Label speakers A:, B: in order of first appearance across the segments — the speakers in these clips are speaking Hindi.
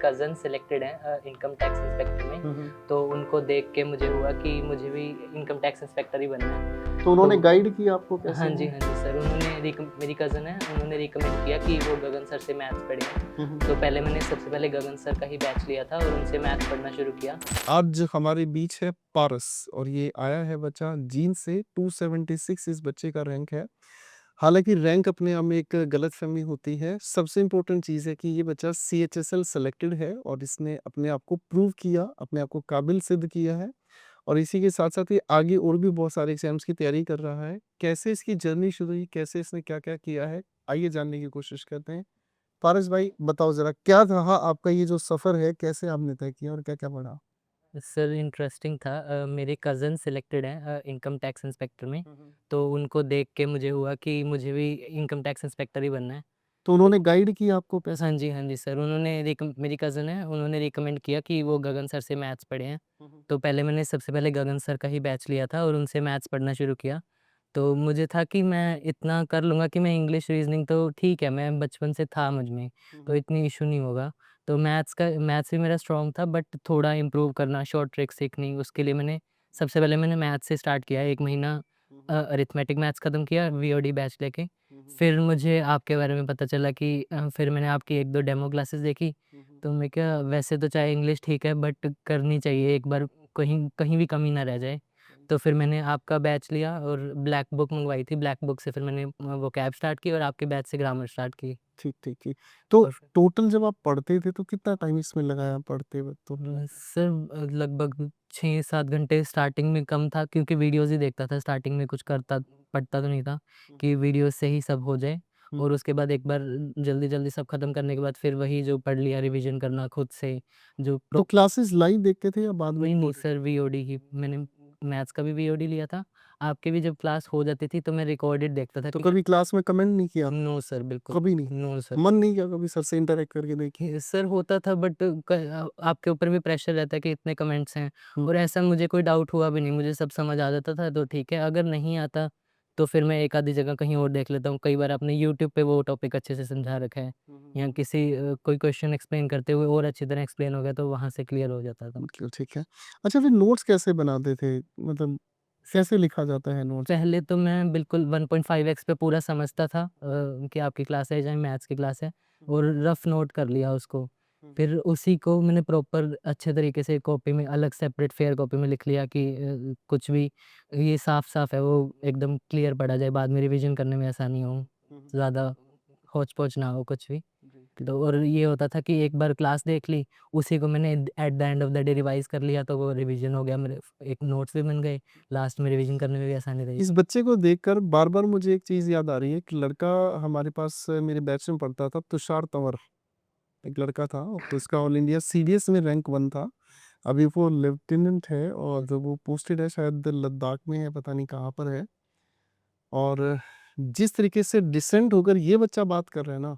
A: कज़न सिलेक्टेड हैं इनकम टैक्स इंस्पेक्टर में,
B: हुँ, हुँ।
A: तो उनको देख के मुझे हुआ कि मुझे भी इनकम टैक्स इंस्पेक्टर ही बनना है।
B: तो उन्होंने
A: तो
B: गाइड किया आपको
A: हाँ
B: कैसे
A: जी,
B: वो?
A: हाँ जी सर, उन्होंने मेरी कज़न है, उन्होंने रिकमेंड किया कि वो गगन सर से मैथ्स पढ़ें।
B: हुँ, हुँ।
A: तो पहले मैंने सबसे पहले गगन सर का ही बैच लिया था और उनसे मैथ्स पढ़ना शुरू किया।
B: आज हमारे बीच है पारस और ये आया है बच्चा जींद से 276 इस बच्चे का रैंक है। हालाँकि रैंक अपने आप में एक गलतफ़हमी होती है। सबसे इम्पोर्टेंट चीज़ है कि ये बच्चा सीएचएसएल सेलेक्टेड है और इसने अपने आप को प्रूव किया, अपने आप को काबिल सिद्ध किया है और इसी के साथ-साथ ये आगे और भी बहुत सारे एग्ज़ाम्स की तैयारी कर रहा है। कैसे इसकी जर्नी शुरू हुई, कैसे इसने क्या-क्या किया है, आइए जानने की कोशिश करते हैं। पारस भाई बताओ ज़रा क्या रहा आपका ये जो सफ़र है, कैसे आपने तय किया और क्या-क्या पढ़ा?
A: सर इंटरेस्टिंग था, मेरे कज़न सिलेक्टेड हैं इनकम टैक्स इंस्पेक्टर में,
B: हुँ, हुँ।
A: तो उनको देख के मुझे हुआ कि मुझे भी इनकम टैक्स इंस्पेक्टर ही बनना है।
B: तो उन्होंने गाइड किया आपको कैसे?
A: हाँ जी सर, उन्होंने मेरी कज़न है, उन्होंने रिकमेंड किया कि वो गगन सर से मैथ्स पढ़े हैं।
B: हुँ, हुँ।
A: तो पहले मैंने सबसे पहले गगन सर का ही बैच लिया था और उनसे मैथ्स पढ़ना शुरू किया। तो मुझे था कि मैं इतना कर लूँगा कि मैं इंग्लिश रीज़निंग तो ठीक है, मैं बचपन से था मुझ में,
B: हुँ,
A: तो
B: हुँ।
A: इतनी इश्यू नहीं होगा। तो मैथ्स भी मेरा स्ट्रॉन्ग था, बट थोड़ा इम्प्रूव करना, शॉर्ट ट्रिक सीखनी, उसके लिए सबसे पहले मैंने मैथ्स से स्टार्ट किया। 1 महीना
B: हुँ, हुँ।
A: अरिथमेटिक मैथ्स खत्म किया वीओडी बैच लेके।
B: हुँ, हुँ।
A: फिर मुझे आपके बारे में पता चला कि फिर मैंने आपकी 1-2 डेमो क्लासेस देखी,
B: हुँ, हुँ।
A: तो मैं क्या वैसे तो चाहे इंग्लिश ठीक है बट करनी चाहिए एक बार, कहीं कहीं भी कमी ना रह जाए। तो फिर मैंने आपका बैच लिया और ब्लैक बुक मँगवाई थी, ब्लैक बुक से फिर मैंने वोकैब स्टार्ट की और आपके बैच से ग्रामर स्टार्ट की।
B: ठीक, ठीक, ठीक। तो
A: और
B: टोटल जब आप पढ़ते थे तो कितना टाइम इसमें लगाया पढ़ते वक़्त टोटल?
A: सर लगभग 6-7 घंटे स्टार्टिंग में कम था, क्योंकि वीडियोज़ ही देखता था, स्टार्टिंग में कुछ करता पढ़ता तो नहीं था
B: हुँ,
A: कि
B: हुँ।
A: वीडियोज़ से ही सब हो जाए।
B: हुँ।
A: और उसके बाद एक बार जल्दी-जल्दी सब खत्म करने के बाद फिर वही जो पढ़ लिया रिवीजन करना खुद से, जो
B: तो
A: प्रो
B: क्लासेस लाइव देखते थे या बाद में
A: नहीं, नहीं
B: रिकॉर्डेड?
A: सर, वीओडी ही मैंने मैथ्स का भी वीओडी लिया था। आपके भी जब क्लास हो जाती थी तो मैं रिकॉर्डेड देखता था,
B: तो
A: क्योंकि
B: कभी क्लास में कमेंट नहीं किया?
A: नो सर, बिल्कुल,
B: कभी नहीं?
A: No sir.
B: मन नहीं किया कभी सर से इंटरैक्ट करके देखें?
A: सर होता था, बट आपके ऊपर भी प्रेशर रहता है कि इतने कमेंट्स हैं,
B: हुँ।
A: और ऐसा मुझे कोई डाउट हुआ भी नहीं, मुझे सब समझ आ जाता था तो ठीक है, अगर नहीं आता तो फिर मैं एक आधी जगह कहीं और देख लेता हूँ। कई बार आपने यूट्यूब पे वो टॉपिक अच्छे से समझा रखा है,
B: हुँ, हुँ,
A: या
B: हुँ।
A: कोई क्वेश्चन एक्सप्लेन करते हुए और अच्छी तरह एक्सप्लेन हो गया तो वहाँ से क्लियर हो जाता था।
B: बिल्कुल ठीक है। अच्छा फिर नोट्स कैसे बनाते थे? मतलब कैसे लिखा जाता है नोट्स?
A: पहले तो मैं बिल्कुल 1.5x पे पूरा समझता था कि आपकी क्लास है चाहे मैथ्स की क्लास है,
B: हुँ,
A: और रफ नोट कर लिया उसको।
B: हुँ,
A: फिर उसी को मैंने प्रॉपर अच्छे तरीके से कॉपी में अलग सेपरेट फेयर कॉपी में लिख लिया कि कुछ भी ये साफ-साफ है वो एकदम क्लियर पढ़ा जाए, बाद में रिवीजन करने में आसानी हो,
B: हुँ, हुँ।
A: ज़्यादा होच-पोच ना हो कुछ भी।
B: जी।
A: तो और ये होता था कि एक बार क्लास देख ली, उसी को मैंने at the end of the day revise कर लिया, तो वो रिवीजन हो गया मेरे, एक नोट्स भी बन गए, लास्ट में रिवीजन करने में भी आसानी रही।
B: इस बच्चे को देखकर बार-बार मुझे एक चीज़ याद आ रही है, एक लड़का हमारे पास मेरे बैच में पढ़ता था, तुषार तंवर, एक लड़का था, तो इसका ऑल इंडिया सीडीएस में रैंक 1 था। अभी वो लेफ्टिनेंट है और जो वो पोस्टेड है शायद लद्दाख में है, पता नहीं कहाँ पर है। और जिस तरीके से डिसेंट होकर ये बच्चा बात कर रहा है ना,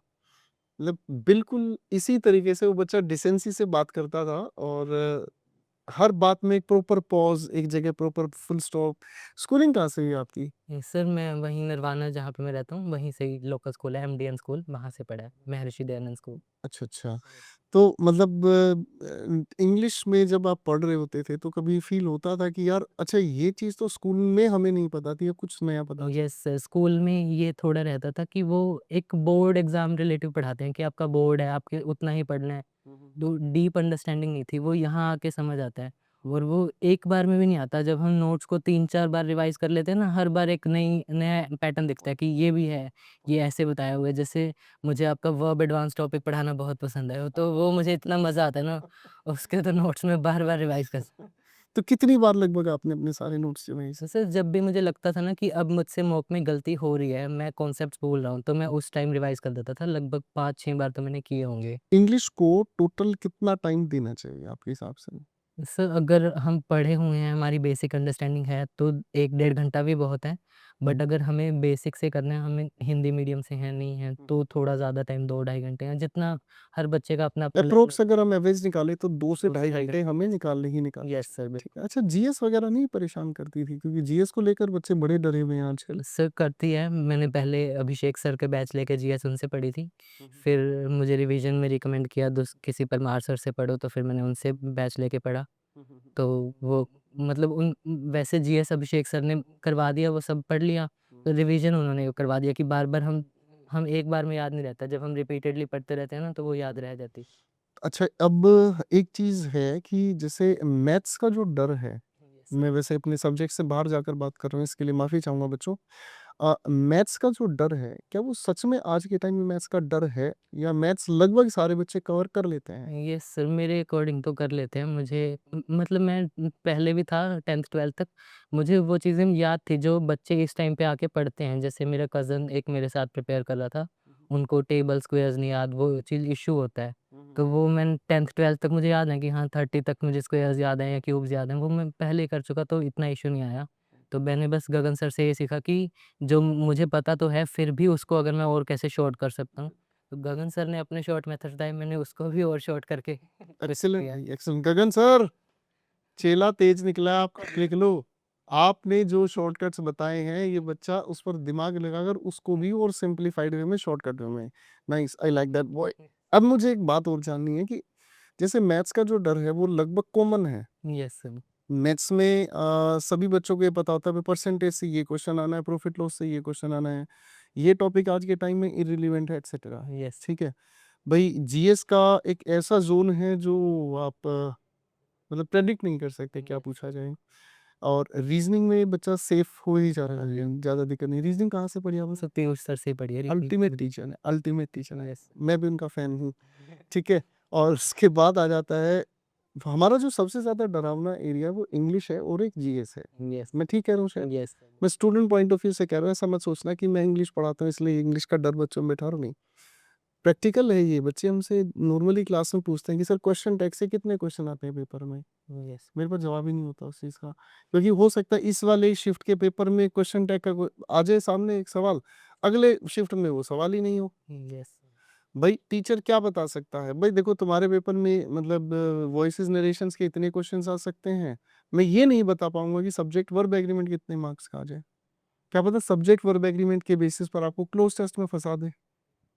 B: मतलब बिल्कुल इसी तरीके से वो बच्चा डिसेंसी से बात करता था और हर बात में एक प्रॉपर पॉज़, एक जगह प्रॉपर फुल स्टॉप। स्कूलिंग कहाँ से हुई आपकी?
A: सर मैं वहीं निर्वाणा जहाँ पे मैं रहता हूँ, वहीं से ही लोकल स्कूल है एमडीएन स्कूल, वहाँ से पढ़ा है, महर्षि दयानंद स्कूल।
B: अच्छा, अच्छा। तो मतलब इंग्लिश में जब आप पढ़ रहे होते थे, तो कभी फ़ील होता था कि यार अच्छा ये चीज़ तो स्कूल में हमें नहीं पता थी, अब कुछ नया पता चला?
A: यस सर, स्कूल में ये थोड़ा रहता था कि वो एक बोर्ड एग्ज़ाम रिलेटिव पढ़ाते हैं कि आपका बोर्ड है, आपके उतना ही पढ़ना है।
B: हुँ, हुँ।
A: दो डीप अंडरस्टैंडिंग नहीं थी, वो यहाँ आके समझ आता है, और वो एक बार में भी नहीं आता। जब हम नोट्स को 3-4 बार रिवाइज़ कर लेते हैं ना, हर बार एक नया पैटर्न दिखता है कि ये भी है, ये ऐसे बताया हुआ है। जैसे मुझे आपका वर्ब एडवांस टॉपिक पढ़ाना बहुत पसंद है, तो वो मुझे इतना मज़ा आता है ना, उसके तो नोट्स में बार-बार रिवाइज़ कर।
B: तो कितनी बार लगभग आपने अपने सारे नोट्स जो हैं इस
A: सर जब भी मुझे लगता था ना कि अब मुझसे मॉक में गलती हो रही है, मैं कॉन्सेप्ट्स भूल रहा हूँ, तो मैं उस टाइम रिवाइज़ कर देता था। लगभग 5-6 बार तो मैंने किए होंगे।
B: इंग्लिश को टोटल कितना टाइम देना चाहिए आपके हिसाब से?
A: सर अगर हम पढ़े हुए हैं, हमारी बेसिक अंडरस्टैंडिंग है, तो 1 डेढ़ घंटा भी बहुत है। बट अगर हमें बेसिक से करना है, हमें हिंदी मीडियम से हैं, नहीं हैं, तो थोड़ा ज़्यादा टाइम 2 ढाई घंटे हैं, जितना हर बच्चे का अपना-अपना लेवल
B: अप्रोक्स अगर हम एवरेज निकालें तो 2 से
A: 2 से
B: ढाई
A: ढाई
B: घंटे हमें निकालने ही निकालने
A: यस सर,
B: चाहिए। ठीक
A: बिल्कुल।
B: है। अच्छा जीएस वगैरह नहीं परेशान करती थी? क्योंकि जीएस को लेकर बच्चे बड़े डरे हुए हैं आजकल।
A: सर करती है, मैंने पहले अभिषेक सर के बैच लेके जीएस उनसे पढ़ी थी। फिर मुझे रिवीजन में रिकमेंड किया किसी परमार सर से पढ़ो, तो फिर मैंने उनसे बैच लेके पढ़ा। तो वो मतलब उन वैसे जीएस अभिषेक सर ने करवा दिया, वो सब पढ़ लिया, तो रिवीजन उन्होंने करवा दिया कि बार-बार हम एक बार में याद नहीं रहता, जब हम रिपीटेडली पढ़ते रहते हैं ना, तो वो याद रह जाती।
B: अच्छा अब एक चीज़ है कि जैसे मैथ्स का जो डर है,
A: यस
B: मैं वैसे अपने सब्जेक्ट से बाहर जाकर बात कर रहा हूँ, इसके लिए माफ़ी चाहूँगा बच्चों। मैथ्स का जो डर है, क्या वो सच में आज के टाइम में मैथ्स का डर है या मैथ्स लगभग सारे बच्चे कवर कर लेते हैं?
A: यस सर, मेरे अकॉर्डिंग तो कर लेते हैं। मुझे मतलब मैं पहले भी था 10th-12th तक, मुझे वो चीज़ें याद थी जो बच्चे इस टाइम पे आके पढ़ते हैं। जैसे मेरा कज़न एक मेरे साथ प्रिपेयर कर रहा था, उनको टेबल स्क्वेयर्स नहीं याद, वो चीज़ इश्यू होता है। तो वो मैं 10th-12th तक मुझे याद है कि हाँ 30 तक मुझे स्क्वेयर्स याद हैं या क्यूब्स याद हैं, वो मैं पहले ही कर चुका, तो इतना इश्यू नहीं आया। तो मैंने बस गगन सर से ये सीखा कि जो मुझे पता तो है, फिर भी उसको अगर मैं और कैसे शॉर्ट कर सकता हूँ। तो गगन सर ने अपने शॉर्ट मेथड बताए, मैंने उसको भी और शॉर्ट करके कुछ
B: एक्सीलेंट
A: किया।
B: भाई, एक्सीलेंट। गगन सर, चेला तेज निकला, आप लिख लो। आपने जो शॉर्टकट्स बताए हैं, ये बच्चा उस पर दिमाग लगाकर उसको भी और सिंप्लीफाइड वे में शॉर्टकट वे में। Nice, I like that boy. अब मुझे एक बात और जाननी है कि जैसे मैथ्स का जो डर है वो लगभग कॉमन है।
A: Yes sir.
B: मैथ्स में सभी बच्चों को ये पता होता है परसेंटेज से ये क्वेश्चन आना है, प्रॉफिट लॉस से ये क्वेश्चन आना है, ये टॉपिक आज के टाइम में इररिलेवेंट है एटसेट्रा।
A: यस।
B: ठीक है भाई, जीएस का एक ऐसा जोन है जो आप मतलब प्रेडिक्ट नहीं कर सकते क्या पूछा जाए। और रीजनिंग में बच्चा सेफ हो ही जा रहा है, ज्यादा दिक्कत नहीं। रीजनिंग कहाँ से पढ़ी आपने?
A: सर पीयूष सर से पढ़िए
B: अल्टीमेट टीचर है, अल्टीमेट टीचर है।
A: यस।
B: मैं भी उनका फैन हूँ। ठीक है। और उसके बाद आ जाता है हमारा जो सबसे ज्यादा डरावना एरिया वो इंग्लिश है और एक जीएस है।
A: यस।
B: मैं ठीक कह रहा हूँ शायद?
A: यस।
B: मैं स्टूडेंट पॉइंट ऑफ व्यू से कह रहा हूँ, ऐसा मत सोचना कि मैं इंग्लिश पढ़ाता हूँ इसलिए इंग्लिश का डर बच्चों में बैठा रहा हूँ, नहीं। प्रैक्टिकल है ये। बच्चे हमसे नॉर्मली क्लास में पूछते हैं कि सर क्वेश्चन टैग से कितने क्वेश्चन आते हैं पेपर में?
A: यस।
B: मेरे पास जवाब ही नहीं होता उस चीज़ का, क्योंकि हो सकता है इस वाले शिफ्ट के पेपर में क्वेश्चन टैग का आ जाए सामने एक सवाल, अगले शिफ्ट में वो सवाल ही नहीं हो।
A: यस।
B: भाई टीचर क्या बता सकता है? भाई देखो तुम्हारे पेपर में मतलब वॉइसेस नरेशंस के इतने क्वेश्चंस आ सकते हैं, मैं ये नहीं बता पाऊंगा कि सब्जेक्ट वर्ब एग्रीमेंट कितने मार्क्स का आ जाए। क्या पता सब्जेक्ट वर्ब एग्रीमेंट के बेसिस पर आपको क्लोज टेस्ट में फंसा दे।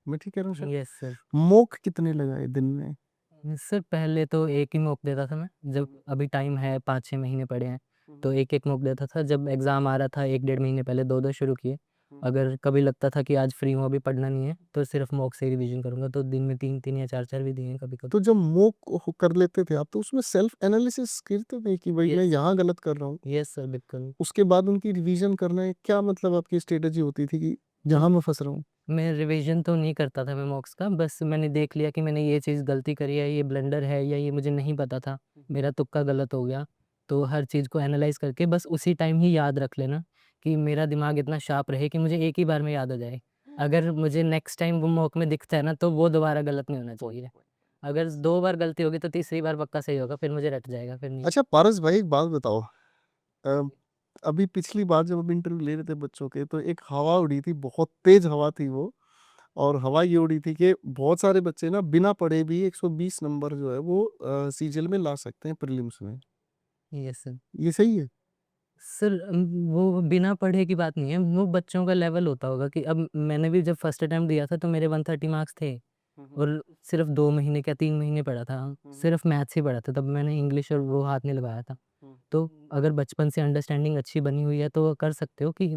B: मैं ठीक कह रहा हूँ सर?
A: Yes sir.
B: मॉक कितने लगाए दिन में?
A: सर पहले तो एक ही मॉक देता था मैं, जब अभी टाइम है 5-6 महीने पड़े हैं, तो एक-एक मॉक देता था। जब एग्ज़ाम आ रहा था 1 डेढ़ महीने पहले 2-2 शुरू किए। अगर कभी लगता था कि आज फ्री हूँ, अभी पढ़ना नहीं है, तो सिर्फ़ मॉक से ही रिवीजन करूँगा, तो दिन में 3-3 या 4-4 भी दिए हैं कभी-कभी।
B: तो जब मॉक कर लेते थे आप तो उसमें सेल्फ एनालिसिस करते थे कि भाई मैं
A: यस।
B: यहाँ गलत कर रहा हूँ,
A: यस सर, बिल्कुल।
B: उसके बाद उनकी रिवीजन करना है? क्या मतलब आपकी स्ट्रेटजी होती थी कि जहाँ मैं फंस रहा हूँ?
A: मैं रिवीजन तो नहीं करता था मैं मॉक्स का, बस मैंने देख लिया कि मैंने ये चीज़ गलती करी है, ये ब्लंडर है या ये मुझे नहीं पता था, मेरा तुक्का गलत हो गया। तो हर चीज़ को एनालाइज़ करके बस उसी टाइम ही याद रख लेना कि मेरा दिमाग इतना शार्प रहे कि मुझे एक ही बार में याद हो जाए। अगर मुझे नेक्स्ट टाइम वो मॉक में दिखता है ना, तो वो दोबारा गलत नहीं होना चाहिए। अगर 2 बार गलती होगी तो तीसरी बार पक्का सही होगा, फिर मुझे रट जाएगा, फिर नहीं।
B: अच्छा पारस भाई एक बात बताओ, अ, अभी पिछली बार जब हम इंटरव्यू ले रहे थे बच्चों के तो एक हवा उड़ी थी, बहुत तेज हवा थी वो। और हवा ये उड़ी थी कि बहुत सारे बच्चे ना बिना पढ़े भी 120 नंबर जो है वो सीजीएल में ला सकते हैं प्रीलिम्स में।
A: Yes sir.
B: ये सही है?
A: सर वो बिना पढ़े की बात नहीं है, वो बच्चों का लेवल होता होगा कि अब मैंने भी जब फर्स्ट अटेम्प्ट दिया था तो मेरे 130 मार्क्स थे और सिर्फ 2 महीने क्या 3 महीने पढ़ा था, सिर्फ मैथ्स ही पढ़ा था, तब मैंने इंग्लिश और वो हाथ नहीं लगाया था। तो अगर बचपन से अंडरस्टैंडिंग अच्छी बनी हुई है तो कर सकते हो कि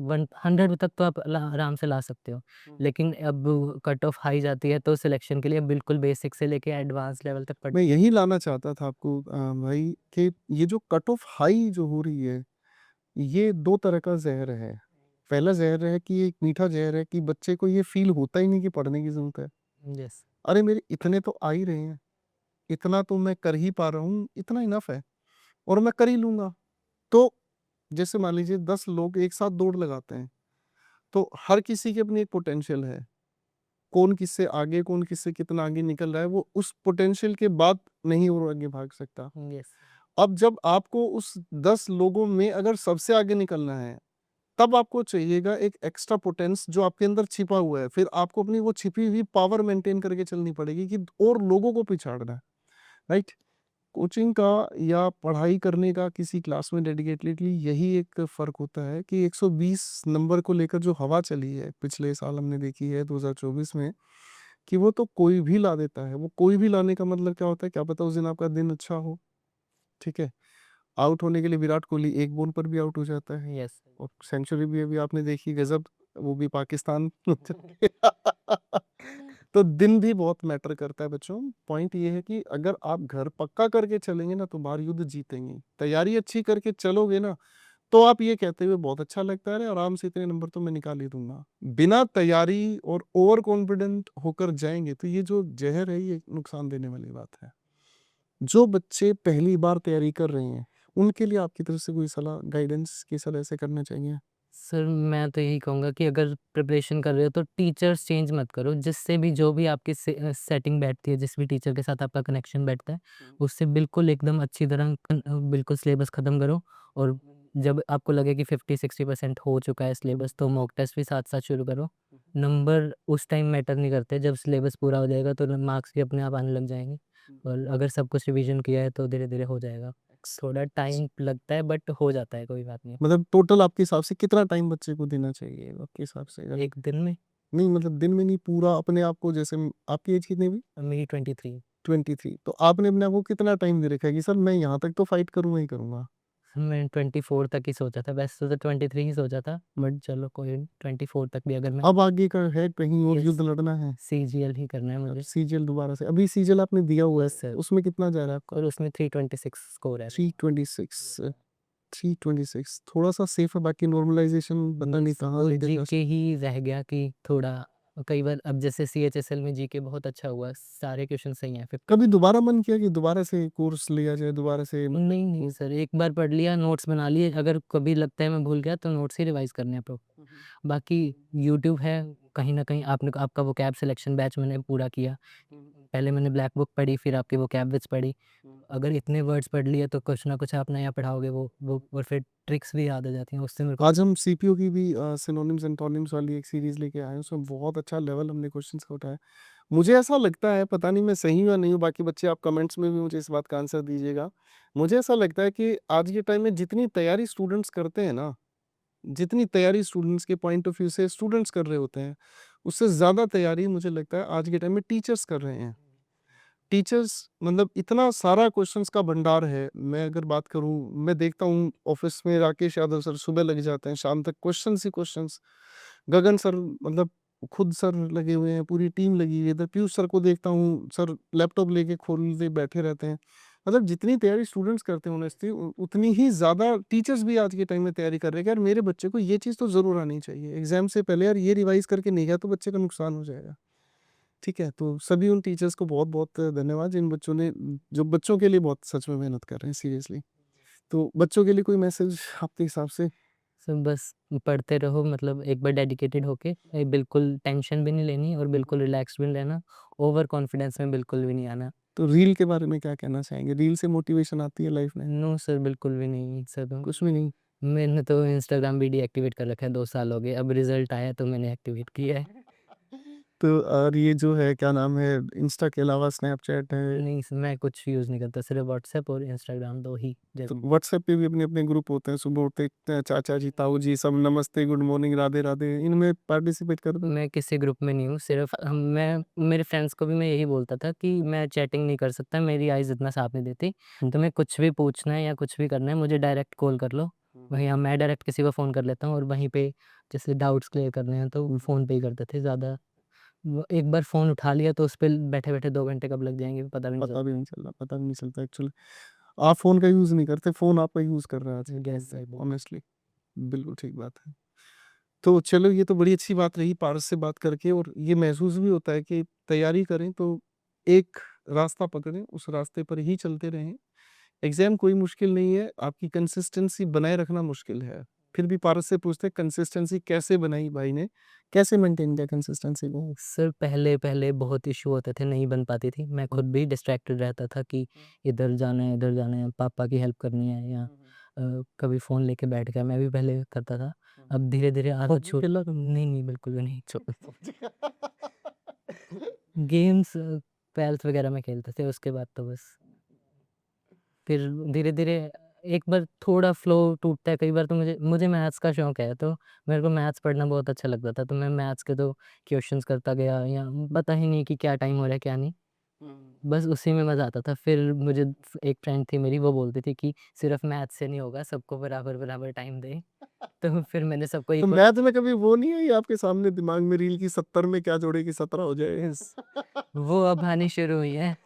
A: 100 तक तो आप आराम से ला सकते हो। लेकिन अब कट ऑफ हाई जाती है तो सिलेक्शन के लिए बिल्कुल बेसिक से लेके एडवांस लेवल तक
B: मैं
A: पढ़।
B: यही लाना चाहता था आपको भाई कि ये जो कट ऑफ हाई जो हो रही है, ये दो तरह का जहर है। पहला जहर है कि एक मीठा जहर है कि बच्चे को ये फील होता ही नहीं कि पढ़ने की जरूरत है।
A: यस।
B: अरे मेरे इतने तो आ ही रहे हैं, इतना तो मैं कर ही पा रहा हूँ, इतना इनफ है और मैं कर ही लूंगा। तो जैसे मान लीजिए 10 लोग एक साथ दौड़ लगाते हैं, तो हर किसी की अपनी एक पोटेंशियल है। कौन किससे आगे, कौन किससे कितना आगे निकल रहा है, वो उस पोटेंशियल के बाद नहीं और आगे भाग सकता।
A: यस।
B: अब जब आपको उस 10 लोगों में अगर सबसे आगे निकलना है, तब आपको चाहिएगा एक एक्स्ट्रा पोटेंस जो आपके अंदर छिपा हुआ है। फिर आपको अपनी वो छिपी हुई पावर मेंटेन करके चलनी पड़ेगी कि और लोगों को पिछाड़ना है, राइट? कोचिंग का या पढ़ाई करने का किसी क्लास में डेडिकेटेडली यही एक फ़र्क होता है कि 120 नंबर को लेकर जो हवा चली है, पिछले साल हमने देखी है 2024 में, कि वो तो कोई भी ला देता है। वो कोई भी लाने का मतलब क्या होता है, क्या पता उस दिन आपका दिन अच्छा हो, ठीक है? आउट होने के लिए विराट कोहली एक बॉल पर भी आउट हो जाता है
A: यस।
B: और सेंचुरी भी अभी आपने देखी गजब, वो भी पाकिस्तान तो दिन भी बहुत मैटर करता है बच्चों। पॉइंट ये है कि अगर आप घर पक्का करके चलेंगे ना तो बाहर युद्ध जीतेंगे। तैयारी अच्छी करके चलोगे ना तो आप ये कहते हुए बहुत अच्छा लगता है आराम से इतने नंबर तो मैं निकाल ही दूंगा। बिना तैयारी और ओवर कॉन्फिडेंट होकर जाएंगे तो ये जो जहर है ये नुकसान देने वाली बात है। जो बच्चे पहली बार तैयारी कर रहे हैं उनके लिए आपकी तरफ से कोई सलाह, गाइडेंस, किस तरह से करना चाहिए?
A: सर मैं तो यही कहूँगा कि अगर प्रिपरेशन कर रहे हो तो टीचर्स चेंज मत करो, जिससे भी जो भी आपकी सेटिंग बैठती है, जिस भी टीचर के साथ आपका कनेक्शन बैठता है, उससे बिल्कुल एकदम अच्छी तरह बिल्कुल सिलेबस ख़त्म करो। और जब आपको लगे कि 50-60% हो चुका है सिलेबस, तो मॉक टेस्ट भी साथ-साथ शुरू करो। नंबर उस टाइम मैटर नहीं करते, जब सिलेबस पूरा हो जाएगा तो मार्क्स भी अपने आप आने लग जाएँगे। और अगर सब कुछ रिवीजन किया है तो धीरे-धीरे हो जाएगा। थोड़ा टाइम लगता है बट हो जाता है, कोई बात नहीं।
B: मतलब टोटल आपके हिसाब से कितना टाइम बच्चे को देना चाहिए आपके हिसाब से? अगर
A: 1 दिन में
B: नहीं मतलब दिन में नहीं, पूरा अपने आप को, जैसे आपकी एज कितनी हुई?
A: मेरी 23।
B: 23। तो आपने अपने आप को कितना टाइम दे रखा है कि सर मैं यहाँ तक तो फाइट करूंगा ही करूंगा?
A: मैं 24 तक ही सोचा था, वैसे तो 23 ही सोचा था, बट चलो कोई नहीं, 24 तक भी अगर मैं
B: अब आगे का है, कहीं और युद्ध
A: यस,
B: लड़ना है?
A: सीजीएल ही करना है
B: अब
A: मुझे।
B: सीजीएल दोबारा से, अभी सीजीएल आपने दिया हुआ है,
A: यस सर।
B: उसमें कितना जा रहा है आपका?
A: और उसमें 326 स्कोर है।
B: 326। 326 थोड़ा सा सेफ है, बाकी नॉर्मलाइजेशन पता नहीं कहाँ
A: वो
B: लेके जा
A: जीके ही रह गया कि थोड़ा, कई बार अब जैसे सीएचएसएल में जीके बहुत अच्छा हुआ, सारे क्वेश्चन सही हैं। फिर
B: कभी दोबारा मन किया कि दोबारा से कोर्स लिया जाए, दोबारा से?
A: नहीं, नहीं सर, एक बार पढ़ लिया, नोट्स बना लिए, अगर कभी लगता है मैं भूल गया तो नोट्स ही रिवाइज़ करने हैं बाकी यूट्यूब है, कहीं न कहीं आपने आपका वोकैब सिलेक्शन बैच मैंने पूरा किया। पहले मैंने ब्लैक बुक पढ़ी, फिर आपकी वोकैब विथ्स पढ़ी। अगर इतने वर्ड्स पढ़ लिए तो कुछ ना कुछ आप नया पढ़ाओगे, वो और फिर ट्रिक्स भी याद आ जाती हैं, उससे मेरे को
B: आज हम सीपीओ की भी सिनोनिम्स एंटोनिम्स वाली एक सीरीज लेके आए हैं, उसमें बहुत अच्छा लेवल हमने क्वेश्चंस का उठाया। मुझे ऐसा लगता है, पता नहीं मैं सही हूँ या नहीं हूँ, बाकी बच्चे आप कमेंट्स में भी मुझे इस बात का आंसर दीजिएगा। मुझे ऐसा लगता है कि आज के टाइम में जितनी तैयारी स्टूडेंट्स करते हैं ना, जितनी तैयारी स्टूडेंट्स के पॉइंट ऑफ व्यू से स्टूडेंट्स कर रहे होते हैं, उससे ज़्यादा तैयारी मुझे लगता है आज के टाइम में टीचर्स कर रहे हैं। टीचर्स मतलब इतना सारा क्वेश्चंस का भंडार है। मैं अगर बात करूं, मैं देखता हूं ऑफिस में राकेश यादव सर सुबह लग जाते हैं, शाम तक क्वेश्चंस ही क्वेश्चंस। गगन सर मतलब खुद सर लगे हुए हैं, पूरी टीम लगी हुई है। इधर पीयूष सर को देखता हूँ, सर लैपटॉप लेके खोलते बैठे रहते हैं। मतलब जितनी तैयारी स्टूडेंट्स करते हैं ऑनेस्टली, उतनी ही ज्यादा टीचर्स भी आज के टाइम में तैयारी कर रहे हैं कि यार मेरे बच्चे को ये चीज तो जरूर आनी चाहिए एग्जाम से पहले, यार ये रिवाइज करके नहीं गया तो बच्चे का नुकसान हो जाएगा। ठीक है, तो सभी उन टीचर्स को बहुत-बहुत धन्यवाद जिन बच्चों ने, जो बच्चों के लिए बहुत सच में मेहनत कर रहे हैं सीरियसली। तो बच्चों के लिए कोई मैसेज आपके हिसाब से?
A: सब बस पढ़ते रहो, मतलब एक बार डेडिकेटेड होके, बिल्कुल टेंशन भी नहीं लेनी और बिल्कुल रिलैक्स्ड भी नहीं रहना, ओवर कॉन्फिडेंस में बिल्कुल भी नहीं आना।
B: तो रील के बारे में क्या कहना चाहेंगे? रील से मोटिवेशन आती है लाइफ में?
A: नो सर, बिल्कुल भी नहीं सर।
B: कुछ भी नहीं?
A: मैंने तो इंस्टाग्राम भी डीएक्टिवेट कर रखा है, 2 साल हो गए, अब रिज़ल्ट आया तो मैंने एक्टिवेट किया है।
B: तो और ये जो है क्या नाम है, इंस्टा के अलावा स्नैपचैट है?
A: नहीं सर, मैं कुछ यूज़ नहीं करता, सिर्फ़ व्हाट्सएप और इंस्टाग्राम 2 ही
B: तो
A: जब
B: व्हाट्सएप पे भी अपने-अपने ग्रुप होते हैं, सुबह उठते चाचा जी, ताऊ जी सब नमस्ते, गुड मॉर्निंग, राधे-राधे, इनमें पार्टिसिपेट कर दो?
A: मैं किसी ग्रुप में नहीं हूँ, सिर्फ़ मैं मेरे फ्रेंड्स को भी मैं यही बोलता था कि मैं चैटिंग नहीं कर सकता, मेरी आइज़ इतना साथ नहीं देती, तुम्हें कुछ भी पूछना है या कुछ भी करना है मुझे डायरेक्ट कॉल कर लो। वहीं मैं डायरेक्ट किसी को फ़ोन कर लेता हूँ और वहीं पे जैसे डाउट्स क्लियर करने हैं तो फ़ोन पे ही करते थे ज़्यादा। वो एक बार फ़ोन उठा लिया तो उस पे बैठे-बैठे 2 घंटे कब लग जाएँगे पता भी नहीं
B: पता
A: चलता।
B: भी नहीं चल रहा, पता भी नहीं चलता एक्चुअली। आप फ़ोन का यूज़ नहीं करते, फ़ोन आपका यूज़ कर रहा है आज के टाइम
A: यस
B: पे,
A: सर।
B: ऑनेस्टली। बिल्कुल ठीक बात है। तो चलो ये तो बड़ी अच्छी बात रही पारस से बात करके, और ये महसूस भी होता है कि तैयारी करें तो एक रास्ता पकड़ें, उस रास्ते पर ही चलते रहें। एग्ज़ाम कोई मुश्किल नहीं है, आपकी कंसिस्टेंसी बनाए रखना मुश्किल है। फिर भी पारस से पूछते हैं कंसिस्टेंसी कैसे बनाई भाई ने? कैसे मेंटेन किया कंसिस्टेंसी को?
A: सर पहले-पहले बहुत इश्यू होते थे, नहीं बन पाती थी। मैं खुद भी डिस्ट्रैक्टेड रहता था कि इधर जाना है, पापा की हेल्प करनी है या कभी फ़ोन लेके बैठ गया, मैं भी पहले करता था। अब धीरे-धीरे आदत
B: पबजी
A: छूट
B: खेला तुमने?
A: नहीं, नहीं, बिल्कुल भी नहीं गेम्स 12th वगैरह में खेलते थे, उसके बाद तो बस फिर धीरे-धीरे एक बार थोड़ा फ्लो टूटता है, कई बार तो मुझे मैथ्स का शौक है, तो मेरे को मैथ्स पढ़ना बहुत अच्छा लगता था, तो मैं मैथ्स के तो क्वेश्चंस करता गया या पता ही नहीं कि क्या टाइम हो रहा है, क्या नहीं। बस उसी में मज़ा आता था। फिर मुझे एक फ्रेंड थी मेरी, वो बोलती थी कि सिर्फ़ मैथ्स से नहीं होगा, सबको बराबर-बराबर टाइम दे। तो फिर मैंने सबको
B: तो
A: इक्वल
B: मैथ में कभी वो नहीं आई आपके सामने दिमाग में रील की 70 में क्या जोड़ेगी 17 हो जाए?
A: वो अब आनी शुरू हुई है।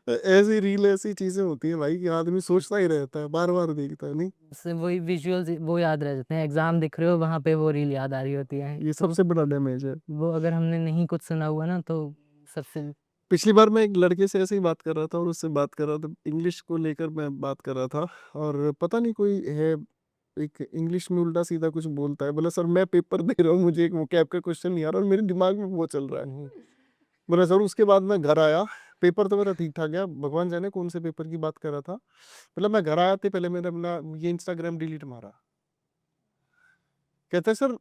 B: ऐसी रील ऐसी चीजें होती हैं भाई कि आदमी सोचता ही रहता है, बार-बार देखता है, नहीं?
A: उससे वही विजुअल्स वो याद रह जाते हैं, एग्ज़ाम दिख रहे हो, वहाँ पे वो रील याद आ रही होती है।
B: ये
A: तो
B: सबसे बड़ा डैमेज है।
A: वो अगर हमने नहीं कुछ सुना हुआ ना, तो सबसे
B: पिछली बार मैं एक लड़के से ऐसे ही बात कर रहा था और उससे बात कर रहा था, इंग्लिश को लेकर मैं बात कर रहा था और पता नहीं कोई है, एक इंग्लिश में उल्टा-सीधा कुछ बोलता है। बोला सर मैं पेपर दे रहा हूँ, मुझे एक वोकैब का क्वेश्चन नहीं आ रहा और मेरे दिमाग में वो चल रहा है। बोला सर उसके बाद मैं घर आया, पेपर तो मेरा ठीक-ठाक गया, भगवान जाने कौन से पेपर की बात कर रहा था। मतलब मैं घर आया थे पहले मैंने अपना ये इंस्टाग्राम डिलीट मारा। कहता है सर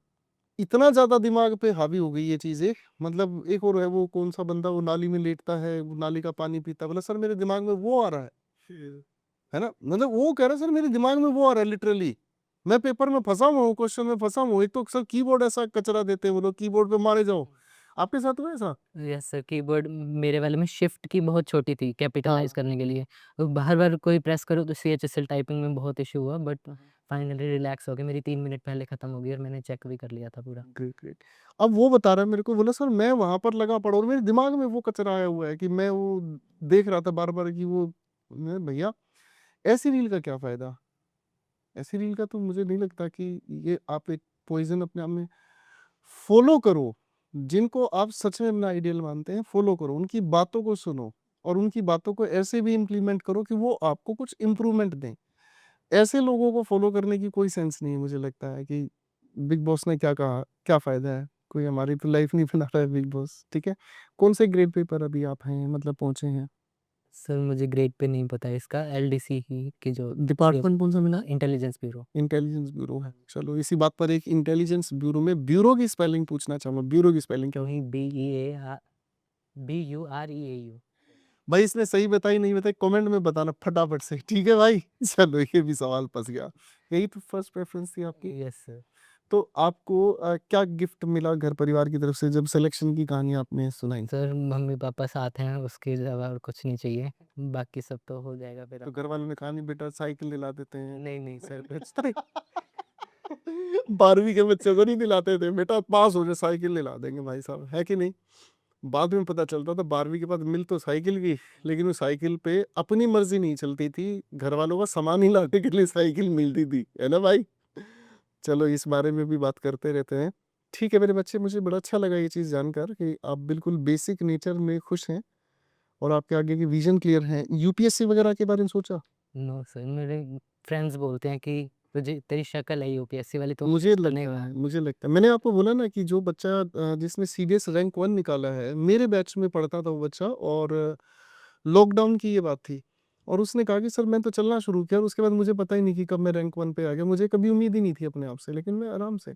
B: इतना ज़्यादा दिमाग पे हावी हो गई ये चीज़ें, मतलब एक और है वो कौन-सा बंदा वो नाली में लेटता है, वो नाली का पानी पीता है। बोला सर मेरे दिमाग में वो आ रहा है ना? मतलब वो कह रहा है सर मेरे दिमाग में वो आ रहा है लिटरली। मैं पेपर में फँसा हुआ हूँ, क्वेश्चन में फँसा हुआ हूँ। एक तो सर कीबोर्ड ऐसा कचरा देते हैं वो लोग, कीबोर्ड पे मारे जाओ। आपके साथ हुआ ऐसा?
A: यस सर, कीबोर्ड मेरे वाले में शिफ्ट की बहुत छोटी थी कैपिटलाइज़ करने के लिए। तो बार-बार कोई प्रेस करो तो सीएचएसएल टाइपिंग में बहुत इश्यू हुआ, बट फाइनली रिलैक्स हो गए। मेरी 3 मिनट पहले खत्म हो गई और मैंने चेक भी कर लिया था पूरा।
B: Great, great. अब वो बता रहा है मेरे को, बोला सर मैं वहाँ पर लगा पड़ा और मेरे दिमाग में वो कचरा आया हुआ है कि मैं वो देख रहा था बार-बार कि वो मैं भैया ऐसी रील का क्या फ़ायदा? ऐसी रील का तो मुझे नहीं लगता कि ये आप एक पॉइज़न अपने आप में फ़ॉलो करो, जिनको आप सच में अपना आइडियल मानते हैं, फ़ॉलो करो, उनकी बातों को सुनो और उनकी बातों को ऐसे भी इम्प्लीमेंट करो कि वो आपको कुछ इम्प्रूवमेंट दें। ऐसे लोगों को फ़ॉलो करने की कोई सेंस नहीं है मुझे लगता है कि बिग बॉस ने क्या कहा, क्या फ़ायदा है? कोई हमारी तो लाइफ़ नहीं बना रहा है बिग बॉस, ठीक है? कौन से ग्रेड पे पर अभी आप हैं मतलब पहुँचे हैं?
A: सर मुझे ग्रेड पे नहीं पता है इसका, एलडीसी की जो
B: डिपार्टमेंट कौन-सा मिला?
A: Intelligence bureau.
B: इंटेलिजेंस ब्यूरो है। चलो इसी बात पर एक इंटेलिजेंस ब्यूरो में ब्यूरो की स्पेलिंग पूछना चाहूँगा, ब्यूरो की स्पेलिंग क्या होती
A: वही BUREAU।
B: भाई इसने सही बताई नहीं बताई कमेंट में बताना फटाफट से, ठीक है भाई? चलो ये भी सवाल फँस गया। यही तो फर्स्ट प्रेफ़रेंस थी आपकी?
A: Yes sir.
B: तो आपको क्या गिफ्ट मिला घर परिवार की तरफ से जब सिलेक्शन की कहानी आपने सुनाई?
A: सर मम्मी-पापा साथ हैं, उसके अलावा और कुछ नहीं चाहिए। बाकी सब तो हो जाएगा फिर
B: तो घर वालों ने कहा नहीं बेटा साइकिल दिला देते हैं।
A: नहीं, नहीं सर कुछ
B: 12वीं के बच्चों को नहीं दिलाते थे, बेटा पास हो जाए साइकिल दिला देंगे भाई साहब, है कि नहीं? बाद में पता चलता था 12वीं के बाद मिल तो साइकिल गई, लेकिन वो साइकिल पे अपनी मर्ज़ी नहीं चलती थी, घर वालों का सामान ही लाने के लिए साइकिल मिलती थी, है ना भाई? चलो इस बारे में भी बात करते रहते हैं। ठीक है मेरे बच्चे, मुझे बड़ा अच्छा लगा ये चीज़ जानकर कि आप बिल्कुल बेसिक नेचर में खुश हैं और आपके आगे की विज़न क्लियर है। यूपीएससी वगैरह के बारे में सोचा?
A: नो सर, मेरे फ्रेंड्स बोलते हैं कि तुझे तेरी शक्ल है यूपीएससी वाली, तो
B: मुझे
A: करने
B: लगता
A: वाला।
B: है मुझे लगता है मैंने आपको बोला ना कि जो बच्चा जिसने सीडीएस रैंक 1 निकाला है, मेरे बैच में पढ़ता था वो बच्चा और लॉकडाउन की ये बात थी और उसने कहा कि सर मैं तो चलना शुरू किया और उसके बाद मुझे पता ही नहीं कि कब मैं रैंक 1 पे आ गया। मुझे कभी उम्मीद ही नहीं थी अपने आप से, लेकिन मैं आराम से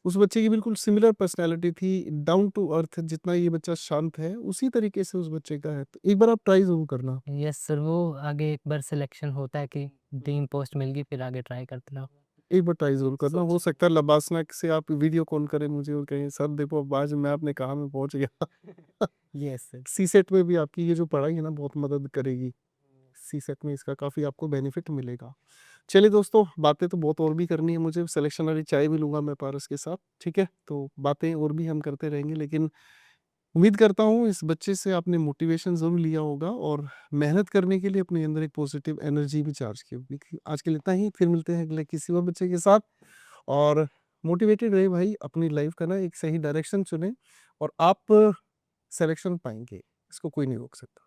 B: उस बच्चे की बिल्कुल सिमिलर पर्सनैलिटी थी, डाउन टू अर्थ जितना ये बच्चा शांत है, उसी तरीके से उस बच्चे का है। तो एक बार आप ट्राई ज़रूर करना।
A: यस सर, वो आगे एक बार सिलेक्शन होता है कि ड्रीम पोस्ट मिल गई, फिर आगे ट्राई करते रहो।
B: एक बार ट्राई ज़रूर करना, हो सकता है लबासना से आप वीडियो कॉल करें मुझे और कहें सर देखो अब आज मैं आपने कहा मैं पहुँच गया।
A: Yes sir.
B: सीसेट में भी आपकी ये जो पढ़ाई है ना बहुत मदद करेगी। सीसेट में इसका काफ़ी आपको बेनिफिट मिलेगा। चलिए दोस्तों, बातें तो बहुत और भी करनी है मुझे, सिलेक्शन वाली चाय भी लूँगा मैं पारस के साथ, ठीक है? तो बातें और भी हम करते रहेंगे लेकिन उम्मीद करता हूँ इस बच्चे से आपने मोटिवेशन ज़रूर लिया होगा और मेहनत करने के लिए अपने अंदर एक पॉजिटिव एनर्जी भी चार्ज की होगी। आज के लिए इतना ही, फिर मिलते हैं अगले किसी और बच्चे के साथ और मोटिवेटेड रहे भाई, अपनी लाइफ का ना एक सही डायरेक्शन चुनें और आप सिलेक्शन पाएँगे, इसको कोई नहीं रोक सकता।